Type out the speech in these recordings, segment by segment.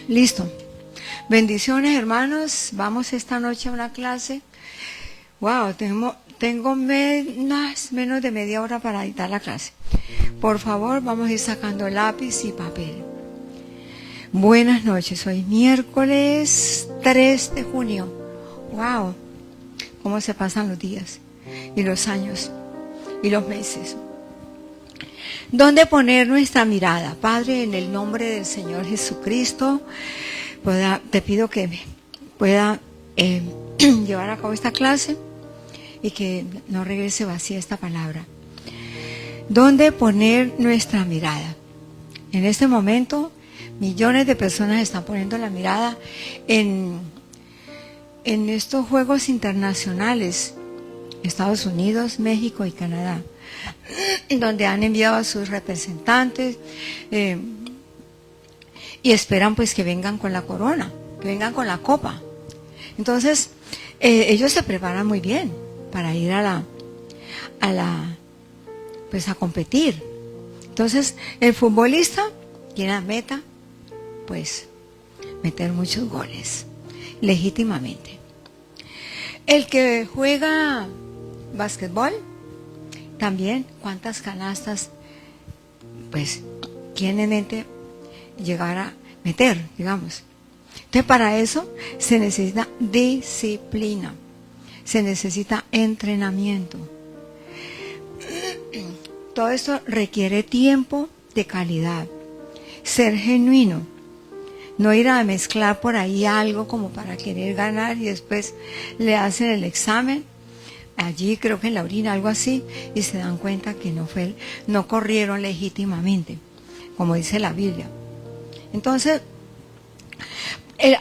Listo. Bendiciones, hermanos. Vamos esta noche a una clase. Wow, tengo menos de media hora para editar la clase. Por favor, vamos a ir sacando lápiz y papel. Buenas noches. Hoy miércoles 3 de junio. Wow, cómo se pasan los días y los años y los meses. ¿Dónde poner nuestra mirada? Padre, en el nombre del Señor Jesucristo, te pido que pueda llevar a cabo esta clase y que no regrese vacía esta palabra. ¿Dónde poner nuestra mirada? En este momento, millones de personas están poniendo la mirada en estos juegos internacionales, Estados Unidos, México y Canadá, donde han enviado a sus representantes y esperan pues que vengan con la corona, que vengan con la copa. Entonces ellos se preparan muy bien para ir a competir. Entonces el futbolista tiene la meta pues meter muchos goles legítimamente. El que juega básquetbol también, cuántas canastas pues tiene en mente llegar a meter, digamos. Entonces para eso se necesita disciplina, se necesita entrenamiento. Todo esto requiere tiempo de calidad, ser genuino, no ir a mezclar por ahí algo como para querer ganar y después le hacen el examen allí, creo que en la orina, algo así, y se dan cuenta que no corrieron legítimamente, como dice la Biblia. Entonces,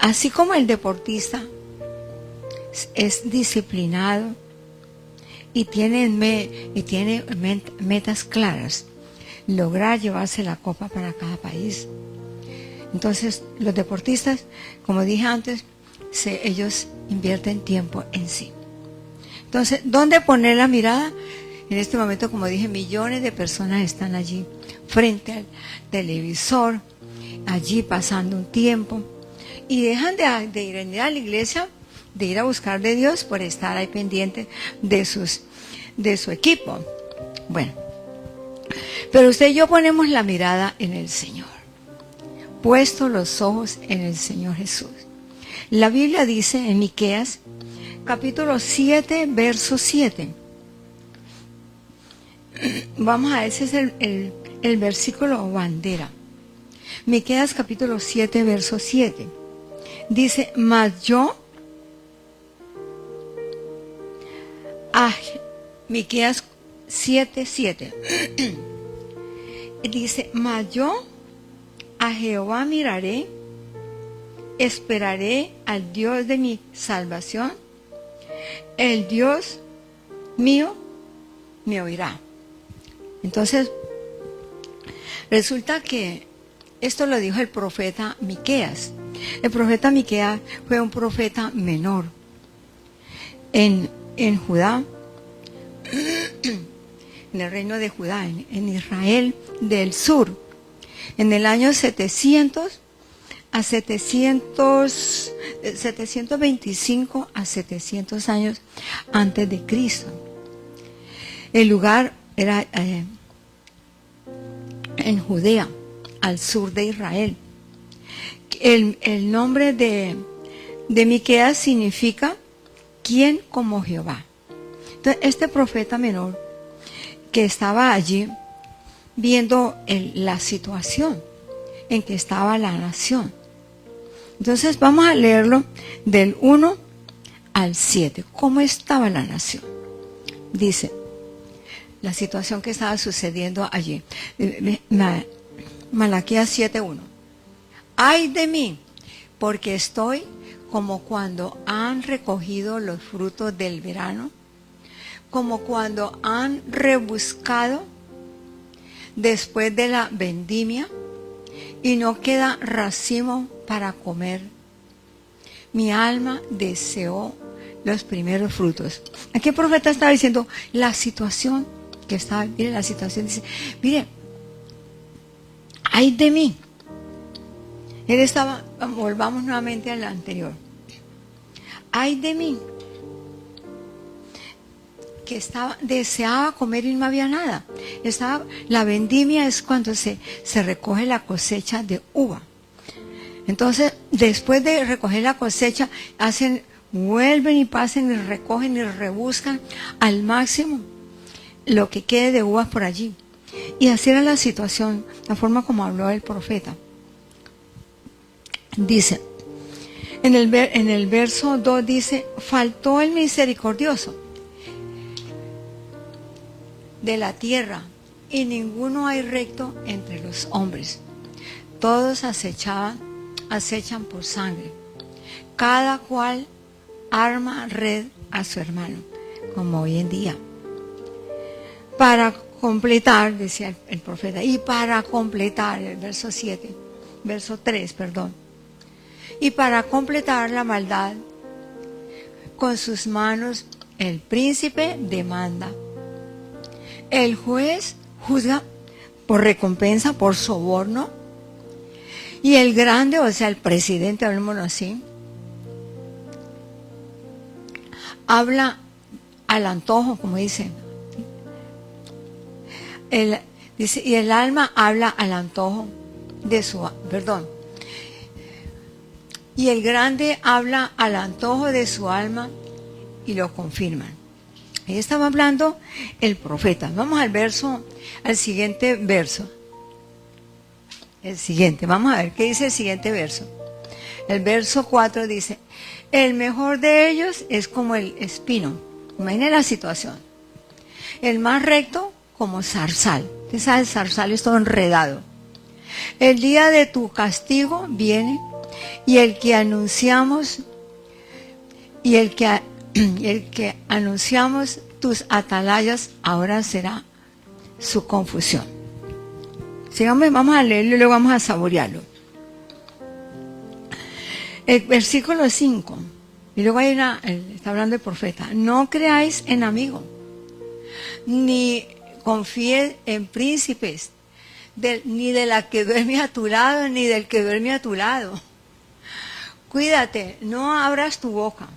así como el deportista es disciplinado y tiene metas claras, lograr llevarse la copa para cada país. Entonces, los deportistas, como dije antes, ellos invierten tiempo en sí. Entonces, ¿dónde poner la mirada? En este momento, como dije, millones de personas están allí frente al televisor, allí pasando un tiempo, y dejan de ir a la iglesia, de ir a buscar de Dios por estar ahí pendiente de su equipo. Bueno, pero usted y yo ponemos la mirada en el Señor, puesto los ojos en el Señor Jesús. La Biblia dice en Miqueas, capítulo 7, verso 7. Vamos a ese es el versículo bandera. Miqueas capítulo 7, verso 7. Dice, mas yo, Miqueas 7, 7. Dice, mas yo a Jehová miraré, esperaré al Dios de mi salvación. El Dios mío me oirá. Entonces, resulta que esto lo dijo el profeta Miqueas. El profeta Miqueas fue un profeta menor en Judá, en el reino de Judá, en Israel del sur, en el año 725 a 700 años antes de Cristo. El lugar era en Judea, al sur de Israel. El nombre de Miqueas significa ¿quién como Jehová? Entonces, este profeta menor que estaba allí viendo la situación en que estaba la nación. Entonces vamos a leerlo del 1 al 7. ¿Cómo estaba la nación? Dice, la situación que estaba sucediendo allí. Malaquías 7:1. Ay de mí, porque estoy como cuando han recogido los frutos del verano, como cuando han rebuscado después de la vendimia y no queda racimo para comer. Mi alma deseó los primeros frutos. Aquí el profeta estaba diciendo la situación que estaba, mire la situación, dice, mire, ay de mí, Él estaba, volvamos nuevamente al anterior. Ay de mí, que deseaba comer y no había nada. La vendimia es cuando se recoge la cosecha de uva. Entonces, después de recoger la cosecha, vuelven y pasen y recogen y rebuscan al máximo lo que quede de uvas por allí. Y así era la situación, la forma como habló el profeta. Dice, en el verso 2 dice, faltó el misericordioso de la tierra, y ninguno hay recto entre los hombres. Todos acechan por sangre. Cada cual arma red a su hermano, como hoy en día. Para completar, decía el profeta, y para completar, el verso 3, y para completar la maldad, con sus manos el príncipe demanda. El juez juzga por recompensa, por soborno, y el grande, o sea, el presidente, hablemoslo así, habla al antojo, como dice. Dice, y el alma habla al antojo de y el grande habla al antojo de su alma y lo confirman. Ahí estaba hablando el profeta. Vamos al siguiente verso. Vamos a ver qué dice el siguiente verso. El verso 4 dice, el mejor de ellos es como el espino. Imaginen la situación. El más recto como zarzal. Usted sabe, el zarzal es todo enredado. El día de tu castigo viene, y el que anunciamos tus atalayas, ahora será su confusión. Sigamos, vamos a leerlo y luego vamos a saborearlo. El versículo 5, y luego está hablando el profeta, no creáis en amigos, ni confíes en príncipes, ni de la que duerme a tu lado, ni del que duerme a tu lado. Cuídate, no abras tu boca.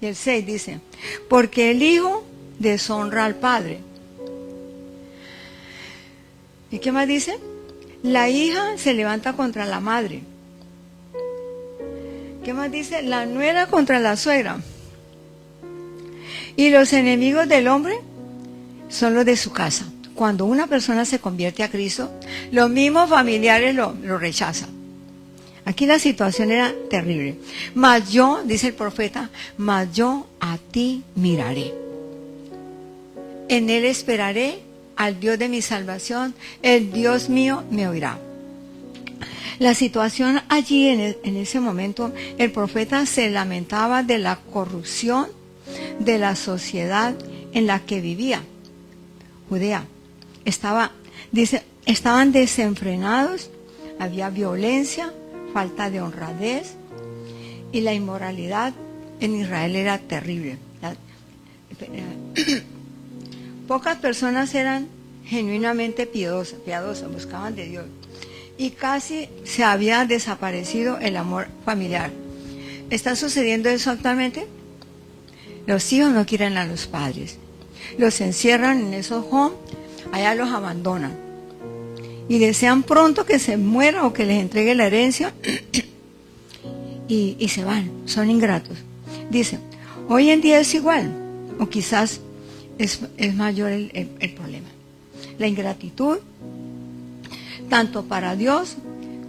Y el 6 dice, porque el hijo deshonra al padre. ¿Y qué más dice? La hija se levanta contra la madre. ¿Qué más dice? La nuera contra la suegra. Y los enemigos del hombre son los de su casa. Cuando una persona se convierte a Cristo, los mismos familiares lo rechazan. Aquí la situación era terrible. Mas yo, dice el profeta, mas yo a ti miraré. En él esperaré, al Dios de mi salvación, el Dios mío me oirá. La situación allí en ese momento, el profeta se lamentaba de la corrupción de la sociedad en la que vivía Judea. Estaban desenfrenados, había violencia, falta de honradez, y la inmoralidad en Israel era terrible. Pocas personas eran genuinamente piadosas, buscaban de Dios, y casi se había desaparecido el amor familiar. ¿Está sucediendo eso actualmente? Los hijos no quieren a los padres, los encierran en esos homes, allá los abandonan y desean pronto que se muera o que les entregue la herencia y se van, son ingratos. Dice, hoy en día es igual, o quizás es mayor el problema. La ingratitud, tanto para Dios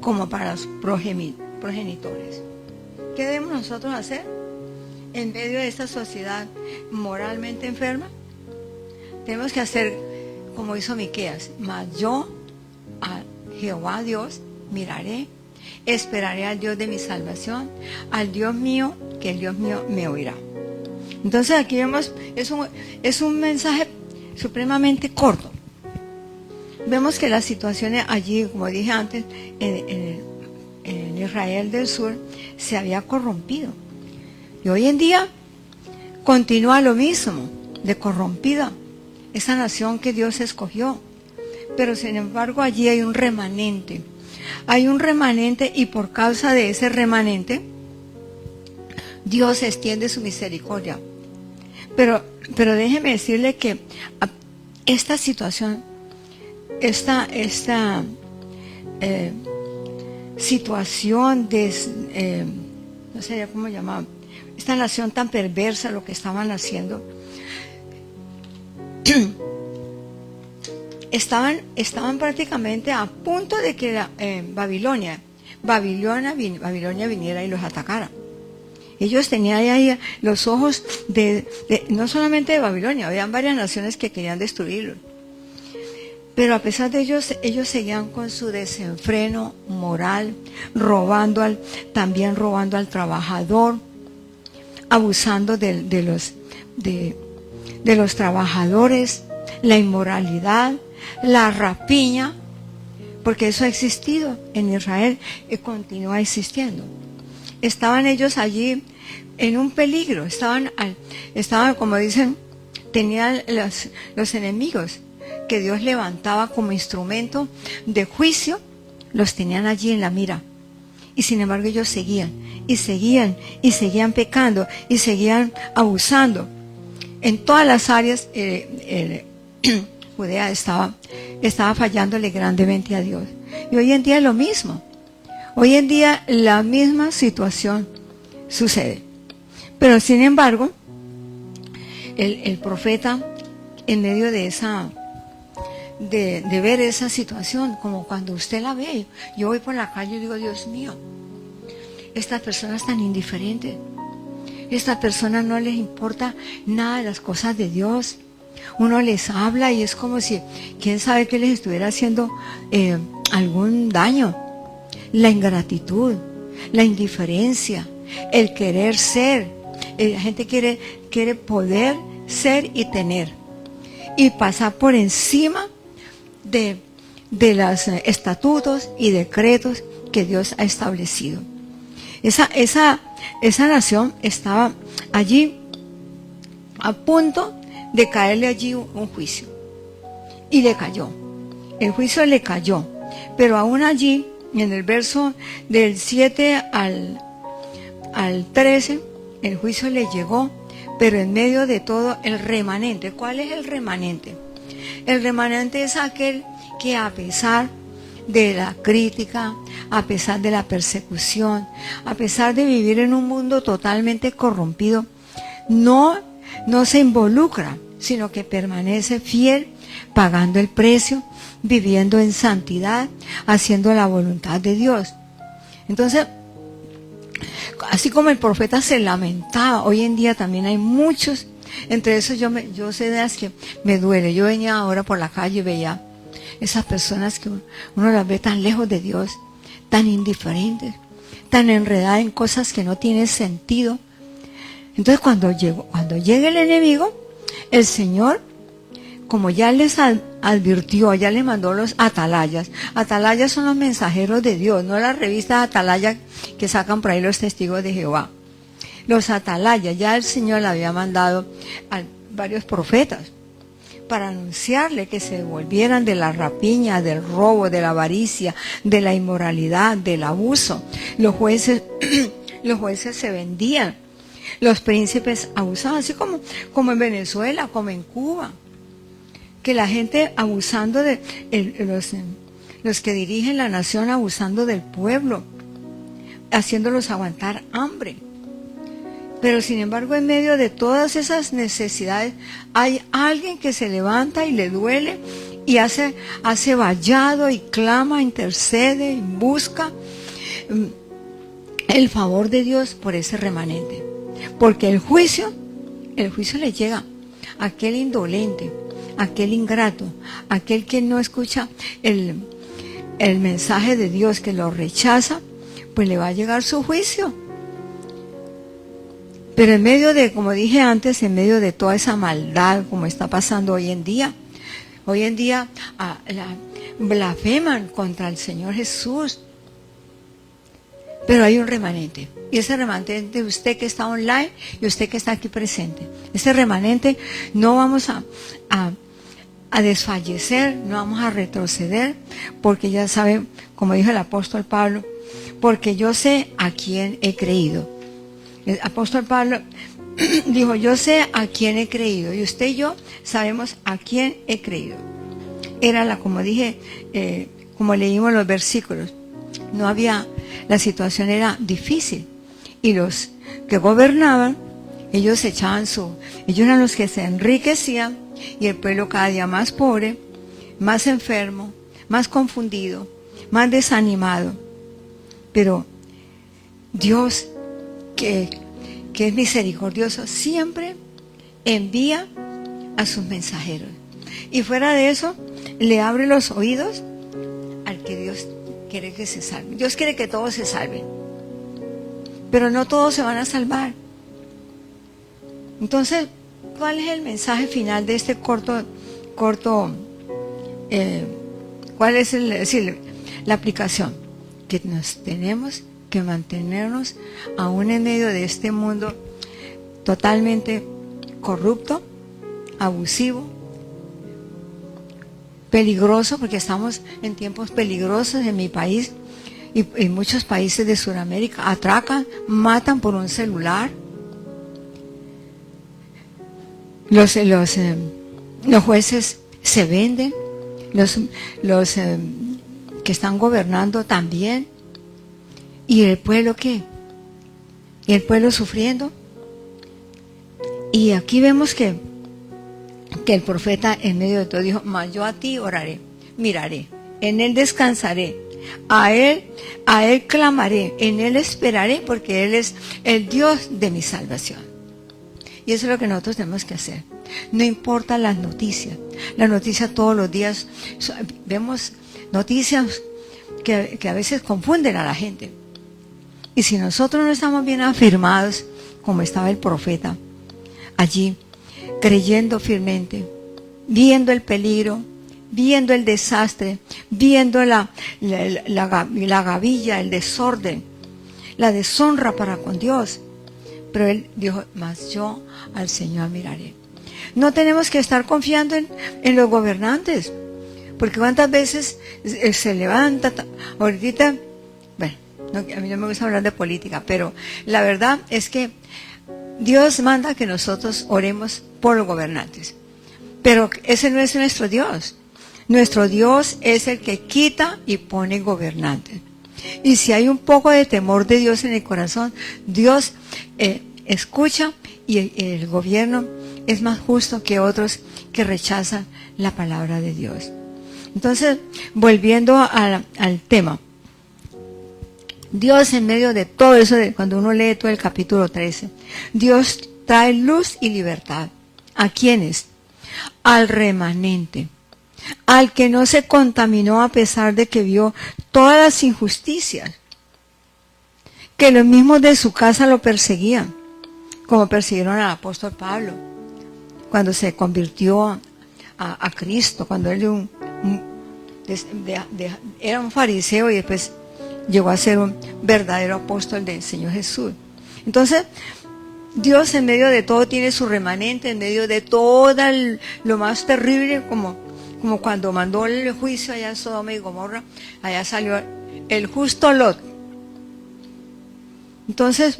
como para los progenitores. ¿Qué debemos nosotros hacer en medio de esta sociedad moralmente enferma? Tenemos que hacer como hizo Miqueas, mas yo a Jehová Dios miraré, esperaré al Dios de mi salvación, al Dios mío, que el Dios mío me oirá. Entonces aquí vemos, es un mensaje supremamente corto. Vemos que las situaciones allí, como dije antes, en Israel del Sur, se había corrompido. Y hoy en día continúa lo mismo, de corrompida, esa nación que Dios escogió. Pero sin embargo allí hay un remanente, hay un remanente, y por causa de ese remanente, Dios extiende su misericordia. Pero déjeme decirle que esta situación, esta situación de, no sé cómo llamar, esta nación tan perversa, lo que estaban haciendo, estaban prácticamente a punto de que Babilonia viniera y los atacara. Ellos tenían ahí los ojos no solamente de Babilonia, habían varias naciones que querían destruirlo. Pero a pesar de ellos seguían con su desenfreno moral, también robando al trabajador, abusando de los trabajadores, la inmoralidad, la rapiña, porque eso ha existido en Israel y continúa existiendo. Estaban ellos allí en un peligro, estaban como dicen, tenían los enemigos que Dios levantaba como instrumento de juicio, los tenían allí en la mira. Y sin embargo ellos seguían pecando y seguían abusando. En todas las áreas Judea estaba fallándole grandemente a Dios. Y hoy en día es lo mismo. Hoy en día la misma situación sucede. Pero sin embargo, el profeta, en medio de de ver esa situación, como cuando usted la ve, yo voy por la calle y digo, Dios mío, estas personas tan indiferentes, estas personas no les importa nada de las cosas de Dios. Uno les habla y es como si, quién sabe qué les estuviera haciendo algún daño. La ingratitud, la indiferencia, el querer ser. La gente quiere poder ser y tener, y pasar por encima de los estatutos y decretos que Dios ha establecido. Esa nación estaba allí a punto de caerle allí un juicio, y le cayó. El juicio le cayó, pero aún allí, en el verso del 7 al 13, el juicio le llegó, pero en medio de todo el remanente. ¿Cuál es el remanente? El remanente es aquel que, a pesar de la crítica, a pesar de la persecución, a pesar de vivir en un mundo totalmente corrompido, no se involucra, sino que permanece fiel, pagando el precio, viviendo en santidad, haciendo la voluntad de Dios. Entonces, así como el profeta se lamentaba, hoy en día también hay muchos. Entre esos yo sé de las que me duele. Yo venía ahora por la calle y veía esas personas que uno las ve tan lejos de Dios, tan indiferentes, tan enredadas en cosas que no tienen sentido. Entonces cuando llega el enemigo, el Señor, como ya les advirtió, ya le mandó los atalayas. Atalayas son los mensajeros de Dios, no las revistas Atalaya que sacan por ahí los testigos de Jehová. Los atalayas, ya el Señor le había mandado a varios profetas para anunciarle que se volvieran de la rapiña, del robo, de la avaricia, de la inmoralidad, del abuso. Los jueces se vendían, los príncipes abusaban, así como en Venezuela, como en Cuba, que la gente abusando de los que dirigen la nación, abusando del pueblo, haciéndolos aguantar hambre. Pero sin embargo, en medio de todas esas necesidades, hay alguien que se levanta y le duele y hace vallado y clama, intercede y busca el favor de Dios por ese remanente. Porque el juicio le llega a aquel indolente, a aquel ingrato, a aquel que no escucha el mensaje de Dios, que lo rechaza, pues le va a llegar su juicio. Pero en medio de, como dije antes, en medio de toda esa maldad como está pasando hoy en día blasfeman contra el Señor Jesús. Pero hay un remanente. Y ese remanente, usted que está online y usted que está aquí presente, ese remanente no vamos a a desfallecer, no vamos a retroceder, porque ya saben, como dijo el apóstol Pablo, porque yo sé a quién he creído. El apóstol Pablo dijo, yo sé a quién he creído, y usted y yo sabemos a quién he creído. Era como dije, como leímos los versículos, no había, la situación era difícil, y los que gobernaban, ellos ellos eran los que se enriquecían, y el pueblo cada día más pobre, más enfermo, más confundido, más desanimado. Pero Dios, que es misericordioso, siempre envía a sus mensajeros. Y fuera de eso, le abre los oídos al que Dios quiere que se salve. Dios quiere que todos se salven, pero no todos se van a salvar. Entonces, ¿cuál es el mensaje final de este corto? ¿Cuál es la aplicación? Que nos tenemos que mantenernos aún en medio de este mundo totalmente corrupto, abusivo, peligroso, porque estamos en tiempos peligrosos en mi país y en muchos países de Sudamérica. Atracan, matan por un celular. Los jueces se venden, los que están gobernando también. ¿Y el pueblo qué? ¿Y el pueblo sufriendo? Y aquí vemos que el profeta en medio de todo dijo, mas yo a ti oraré, miraré, en él descansaré, a él clamaré, en él esperaré, porque él es el Dios de mi salvación. Y eso es lo que nosotros tenemos que hacer. No importa las noticias todos los días, vemos noticias que a veces confunden a la gente. Y si nosotros no estamos bien afirmados, como estaba el profeta allí, creyendo firmemente, viendo el peligro, viendo el desastre, viendo la gavilla, el desorden, la deshonra para con Dios. Pero él dijo, mas yo al Señor miraré. No tenemos que estar confiando en los gobernantes, porque cuántas veces se levanta, ahorita, bueno, a mí no me gusta hablar de política, pero la verdad es que Dios manda que nosotros oremos por los gobernantes, pero ese no es nuestro Dios. Nuestro Dios es el que quita y pone gobernantes. Y si hay un poco de temor de Dios en el corazón, Dios escucha, y el gobierno es más justo que otros que rechazan la palabra de Dios. Entonces, volviendo al tema, Dios en medio de todo eso, cuando uno lee todo el capítulo 13, Dios trae luz y libertad. ¿A quiénes? Al remanente, al que no se contaminó a pesar de que vio todas las injusticias, que los mismos de su casa lo perseguían, como persiguieron al apóstol Pablo, cuando se convirtió a Cristo, cuando él era un fariseo y después llegó a ser un verdadero apóstol del Señor Jesús. Entonces, Dios en medio de todo tiene su remanente, en medio de todo lo más terrible, como cuando mandó el juicio allá en Sodoma y Gomorra, allá salió el justo Lot. Entonces,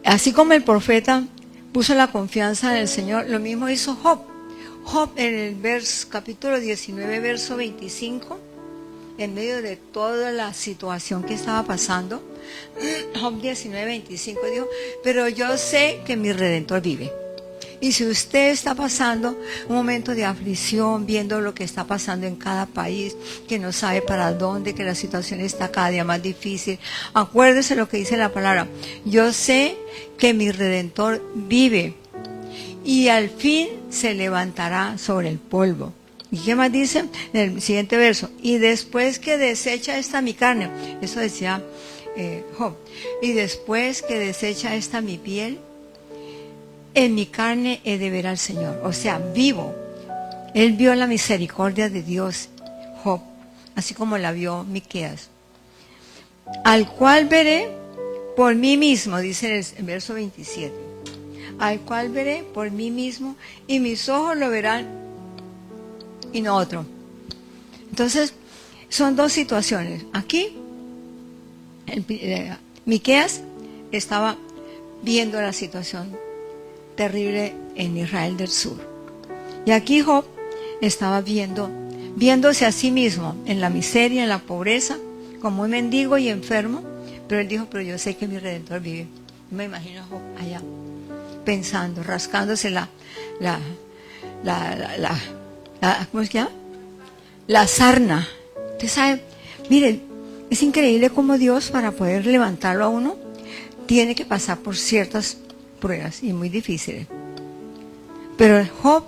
así como el profeta puso la confianza en el Señor, lo mismo hizo Job. Job en el capítulo 19, verso 25, en medio de toda la situación que estaba pasando, Job 19, 25 dijo, pero yo sé que mi Redentor vive. Y si usted está pasando un momento de aflicción, viendo lo que está pasando en cada país, que no sabe para dónde, que la situación está cada día más difícil, acuérdese lo que dice la palabra, yo sé que mi Redentor vive y al fin se levantará sobre el polvo. ¿Y qué más dice en el siguiente verso? Y después que desecha esta mi carne, eso decía Job, y después que desecha esta mi piel, en mi carne he de ver al Señor. O sea, vivo. Él vio la misericordia de Dios, Job, así como la vio Miqueas. Al cual veré por mí mismo, dice en el verso 27. Al cual veré por mí mismo, y mis ojos lo verán y no otro. Entonces, son dos situaciones. Aquí, Miqueas estaba viendo la situación terrible en Israel del Sur. Y aquí Job estaba viéndose a sí mismo en la miseria, en la pobreza, como un mendigo y enfermo. Pero él dijo, pero yo sé que mi Redentor vive. Me imagino a Job allá, pensando, rascándose ¿cómo se llama? La sarna. Usted sabe, miren, es increíble cómo Dios, para poder levantarlo a uno, tiene que pasar por ciertas pruebas y muy difíciles. Pero Job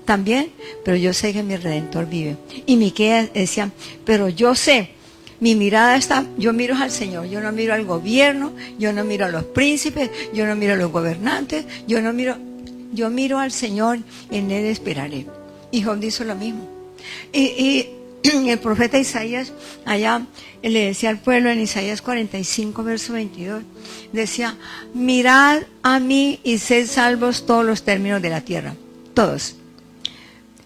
también, pero yo sé que mi Redentor vive. Y Miqueas decía, pero yo sé, mi mirada está, yo miro al Señor, yo no miro al gobierno, yo no miro a los príncipes, yo no miro a los gobernantes, yo miro al Señor, en Él esperaré. Y Job dijo lo mismo. Y el profeta Isaías, allá le decía al pueblo en Isaías 45, verso 22, decía, mirad a mí y sed salvos todos los términos de la tierra. Todos.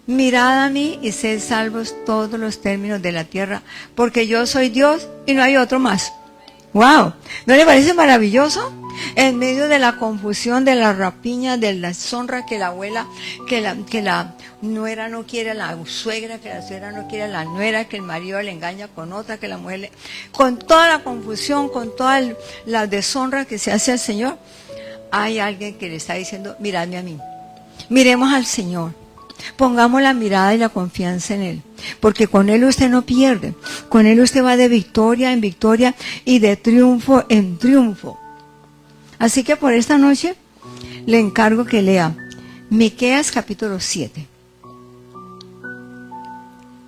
Mirad a mí y sed salvos todos los términos de la tierra, porque yo soy Dios y no hay otro más. ¡Wow! ¿No le parece maravilloso? En medio de la confusión, de la rapiña, de la deshonra, que la abuela, que la nuera no quiere a la suegra, que la suegra no quiere a la nuera, que el marido le engaña con otra, que la mujer con toda la confusión, con toda la deshonra que se hace al Señor, hay alguien que le está diciendo, miradme a mí. Miremos al Señor. Pongamos la mirada y la confianza en Él, porque con Él usted no pierde, con Él usted va de victoria en victoria y de triunfo en triunfo. Así que por esta noche le encargo que lea Miqueas capítulo 7,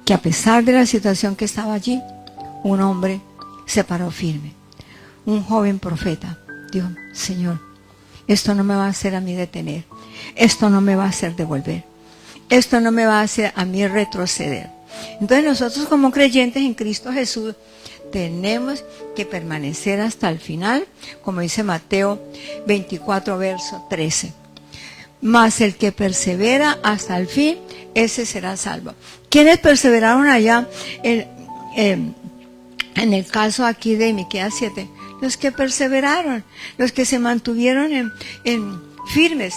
que a pesar de la situación que estaba allí, un hombre se paró firme, un joven profeta. Dijo, Señor, esto no me va a hacer a mí detener, esto no me va a hacer devolver, esto no me va a hacer a mí retroceder. Entonces nosotros como creyentes en Cristo Jesús tenemos que permanecer hasta el final, como dice Mateo 24, verso 13. Mas el que persevera hasta el fin, ese será salvo. ¿Quiénes perseveraron allá en el caso aquí de Miqueas 7? Los que perseveraron, los que se mantuvieron en firmes,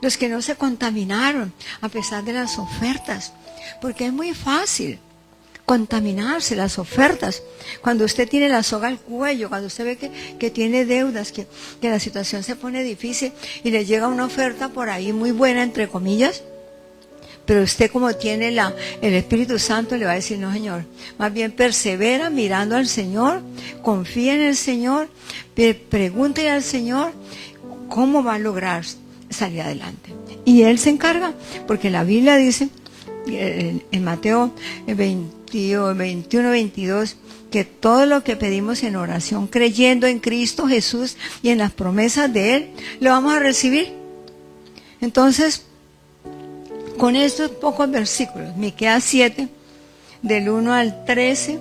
los que no se contaminaron a pesar de las ofertas, porque es muy fácil contaminarse las ofertas. Cuando usted tiene la soga al cuello, cuando usted ve que tiene deudas, que la situación se pone difícil y le llega una oferta por ahí muy buena, entre comillas, pero usted, como tiene el Espíritu Santo, le va a decir, no, Señor, más bien persevera mirando al Señor, confía en el Señor, pregúntele al Señor cómo va a lograr salir adelante. Y Él se encarga, porque la Biblia dice en Mateo 21, 22, que todo lo que pedimos en oración, creyendo en Cristo Jesús y en las promesas de Él, lo vamos a recibir. Entonces, con estos pocos versículos, Miqueas 7, del 1 al 13,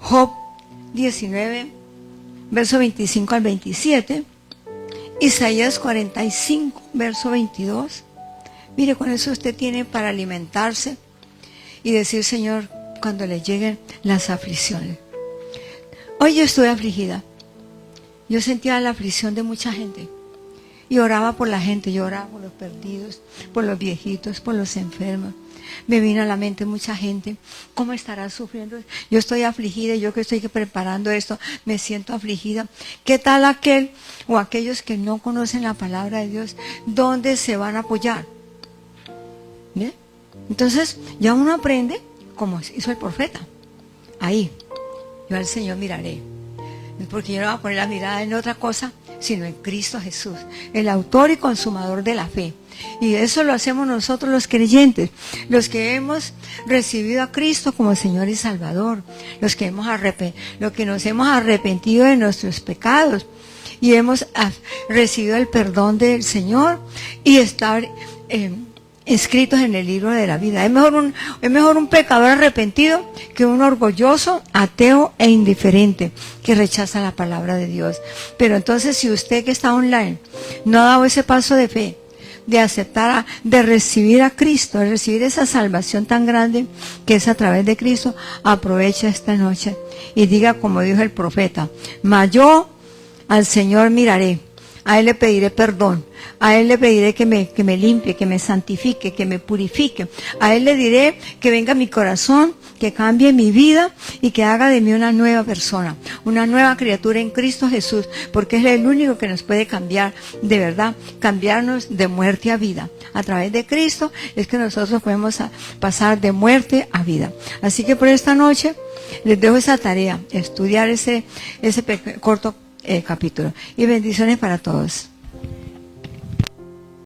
Job 19, verso 25 al 27, Isaías 45, verso 22. Mire, con eso usted tiene para alimentarse y decir, Señor, cuando le lleguen las aflicciones. Hoy yo estoy afligida. Yo sentía la aflicción de mucha gente. Y oraba por la gente, yo oraba por los perdidos, por los viejitos, por los enfermos. Me vino a la mente mucha gente, ¿cómo estará sufriendo? Yo estoy afligida, yo que estoy preparando esto, me siento afligida. ¿Qué tal aquel o aquellos que no conocen la palabra de Dios? ¿Dónde se van a apoyar? ¿Bien? Entonces, ya uno aprende, como hizo el profeta. Ahí, yo al Señor miraré. Porque yo no voy a poner la mirada en otra cosa, sino en Cristo Jesús, el autor y consumador de la fe. Y eso lo hacemos nosotros los creyentes, los que hemos recibido a Cristo como Señor y Salvador, los que nos hemos arrepentido de nuestros pecados y hemos recibido el perdón del Señor y estar escritos en el libro de la vida. Es mejor un pecador arrepentido que un orgulloso, ateo e indiferente que rechaza la palabra de Dios. Pero entonces, si usted que está online no ha dado ese paso de fe, de aceptar, de recibir a Cristo, de recibir esa salvación tan grande que es a través de Cristo, aprovecha esta noche y diga como dijo el profeta: mas yo al Señor miraré, a Él le pediré perdón, a Él le pediré que me limpie, que me santifique, que me purifique, a Él le diré que venga a mi corazón, que cambie mi vida y que haga de mí una nueva persona, una nueva criatura en Cristo Jesús, porque es el único que nos puede cambiar, de verdad, cambiarnos de muerte a vida. A través de Cristo es que nosotros podemos pasar de muerte a vida. Así que por esta noche les dejo esa tarea, estudiar ese corto capítulo. Y bendiciones para todos.